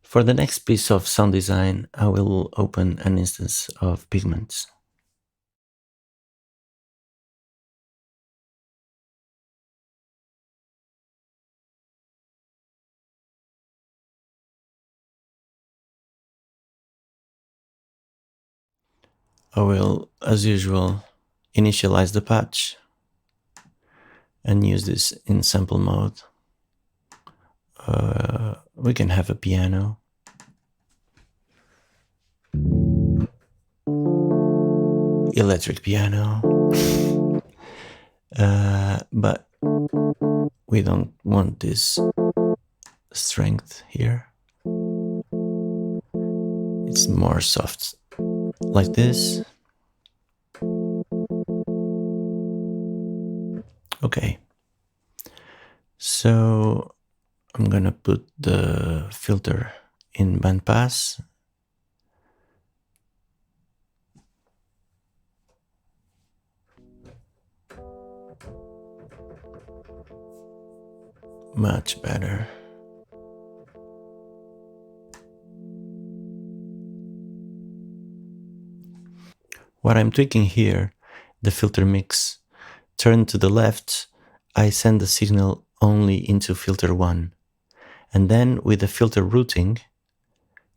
For the next piece of sound design, I will open an instance of pigments. I will, as usual, initialize the patch and use this in sample mode. We can have a piano. Electric piano. But we don't want this strength here. It's more soft, like this. Okay. So I'm gonna put the filter in bandpass. Much better. What I'm tweaking here, the filter mix, turn to the left, I send the signal only into filter 1. And then with the filter routing,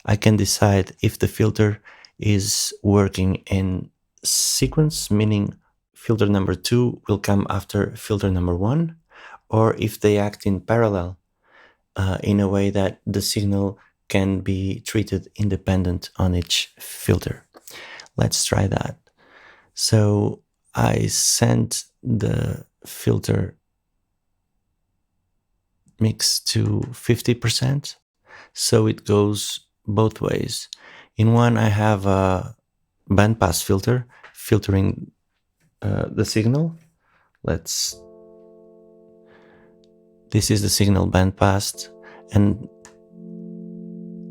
I can decide if the filter is working in sequence, meaning filter number 2 will come after filter number 1, or if they act in parallel in a way that the signal can be treated independent on each filter. Let's try that. So I sent the filter mix to 50%, so it goes both ways. In one, I have a bandpass filter filtering the signal. This is the signal bandpassed, and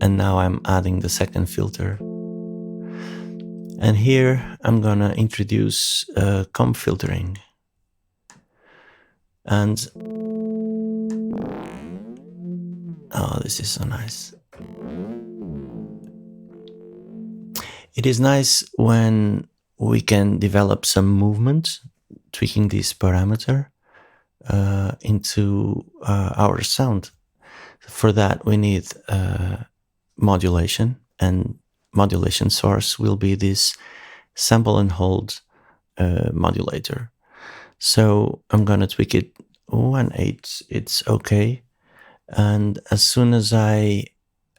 now I'm adding the second filter. And here I'm gonna introduce comb filtering. And oh, this is so nice. It is nice when we can develop some movement, tweaking this parameter into our sound. For that, we need modulation, and modulation source will be this sample and hold modulator. So I'm gonna tweak it 1/8, it's okay. And as soon as I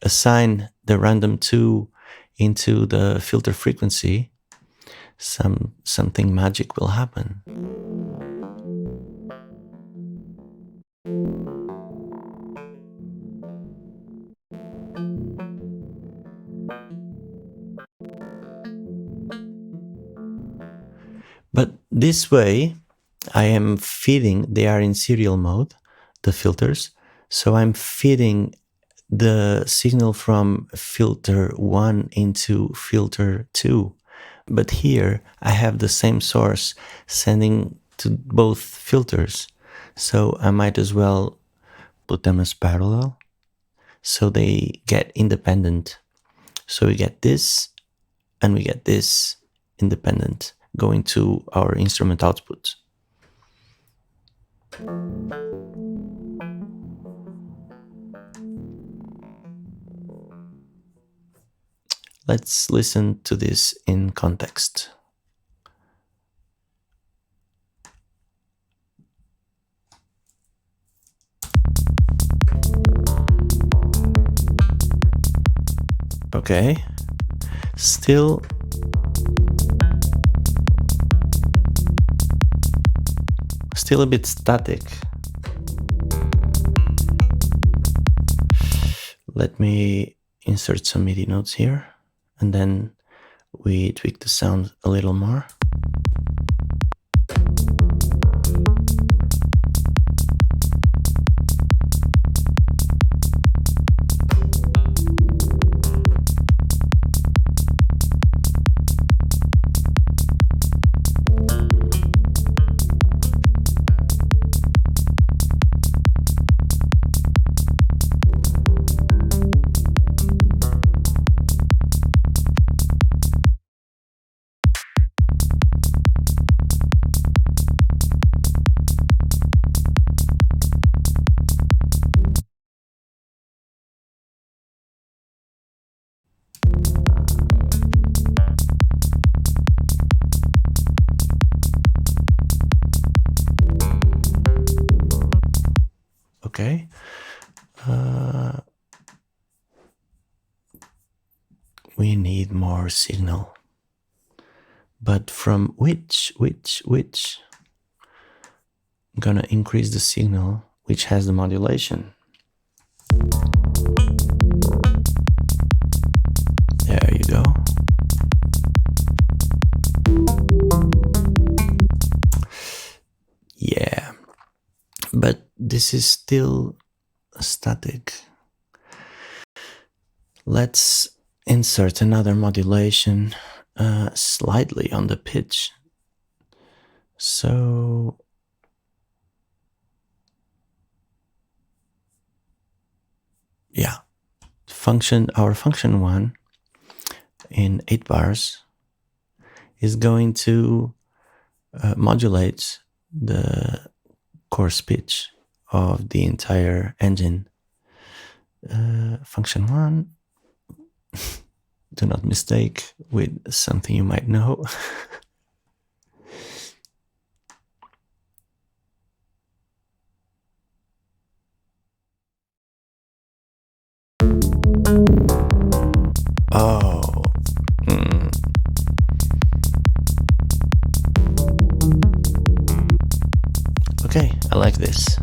assign the random 2 into the filter frequency, something magic will happen. But this way, I am feeding, they are in serial mode, the filters, so I'm feeding the signal from filter 1 into filter 2. But here I have the same source sending to both filters, so I might as well put them as parallel so they get independent. So we get this and we get this independent going to our instrument output. Let's listen to this in context. Okay, still a bit static. Let me insert some MIDI notes here, and then we tweak the sound a little more. we need more signal. But from which? I'm gonna increase the signal which has the modulation. There you go. Yeah, but this is still static. Let's insert another modulation slightly on the pitch. So yeah, our function 1 in 8 bars is going to modulate the coarse pitch of the entire engine. Function 1, do not mistake with something you might know. Oh. Okay, I like this.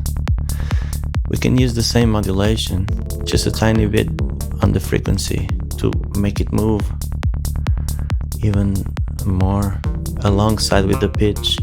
We can use the same modulation, just a tiny bit on the frequency to make it move even more alongside with the pitch.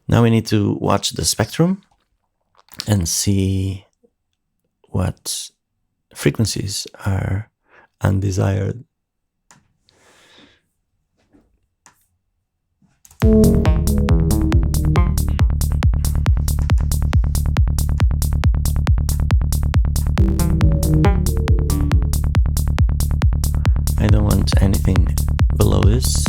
Now we need to watch the spectrum and see what frequencies are undesired. I don't want anything below this.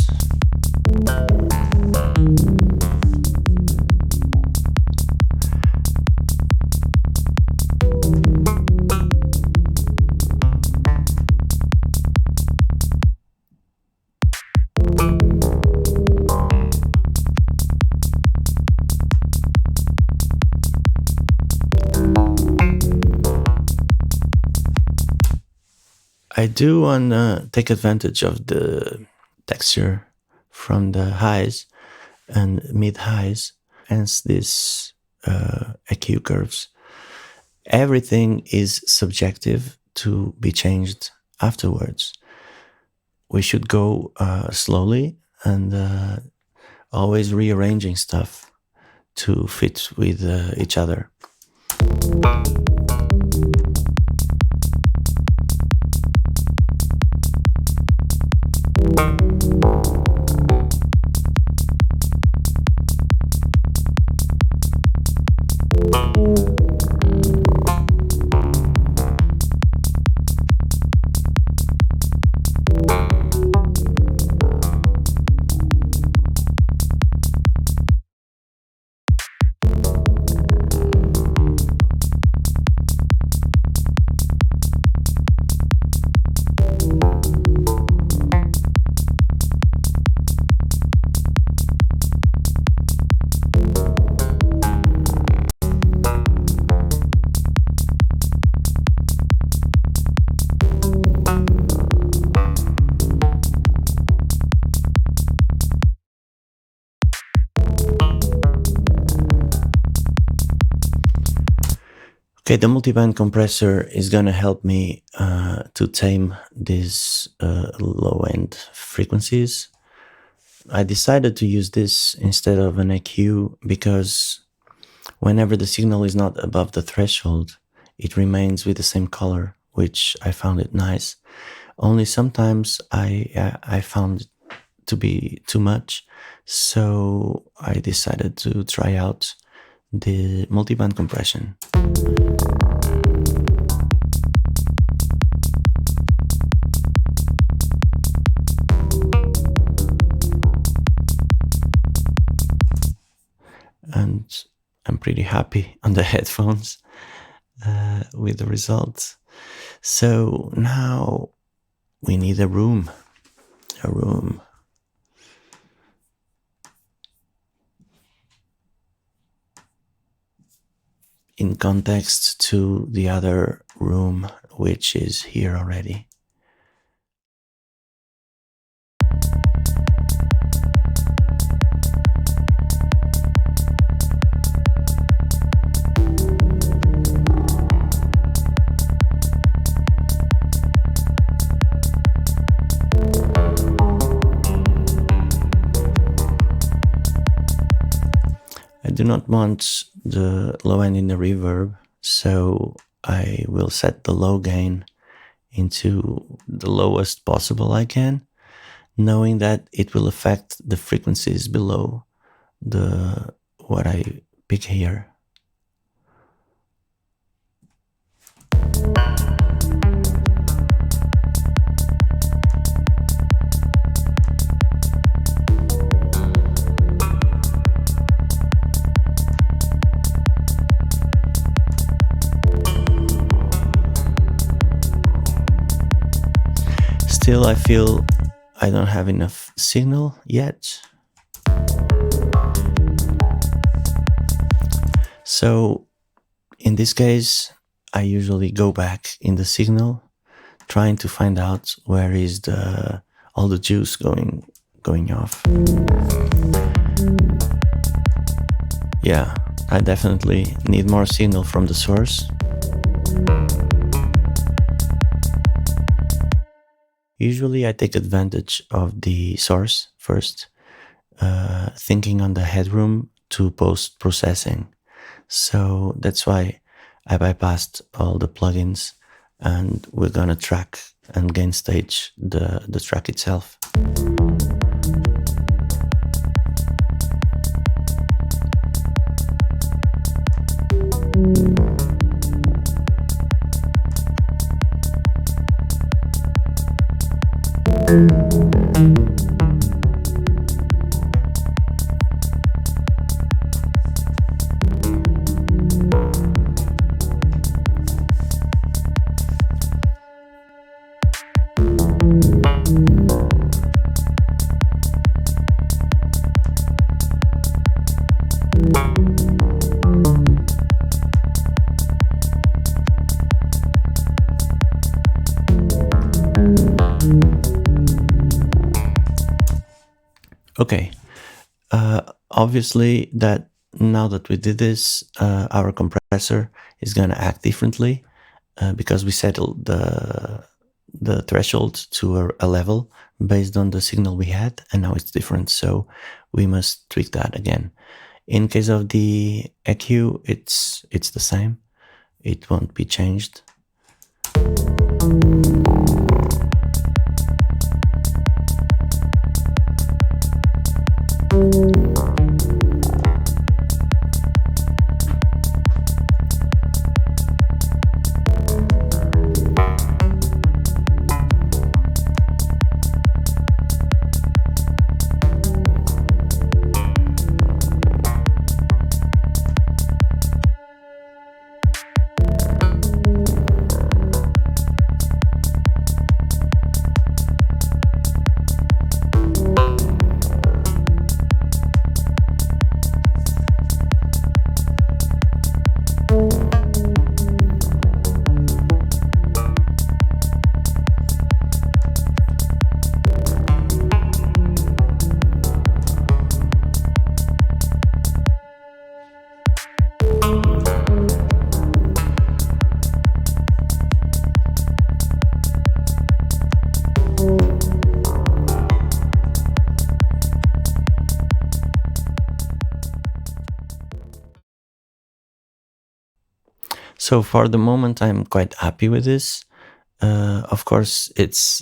I do want to take advantage of the texture from the highs and mid highs, hence these EQ curves. Everything is subjective to be changed afterwards. We should go slowly and always rearranging stuff to fit with each other. Okay, the multiband compressor is going to help me to tame these low-end frequencies. I decided to use this instead of an EQ because whenever the signal is not above the threshold, it remains with the same color, which I found it nice. Only sometimes I found it to be too much, so I decided to try out the multiband compression. And I'm pretty happy on the headphones with the results. So now we need a room. In context to the other room, which is here already. I do not want the low end in the reverb, so I will set the low gain into the lowest possible I can, knowing that it will affect the frequencies below what I pick here. Still, I feel I don't have enough signal yet. So in this case, I usually go back in the signal, trying to find out where is all the juice going off. Yeah, I definitely need more signal from the source. Usually I take advantage of the source first, thinking on the headroom to post-processing. So that's why I bypassed all the plugins, and we're gonna track and gain stage the track itself. Okay, obviously that now that we did this, our compressor is gonna act differently because we settled the threshold to a level based on the signal we had, and now it's different, so we must tweak that again. In case of the EQ, it's the same. It won't be changed. So for the moment, I'm quite happy with this. Of course, it's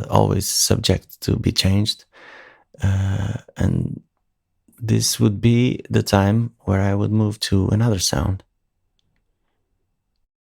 always subject to be changed. And this would be the time where I would move to another sound.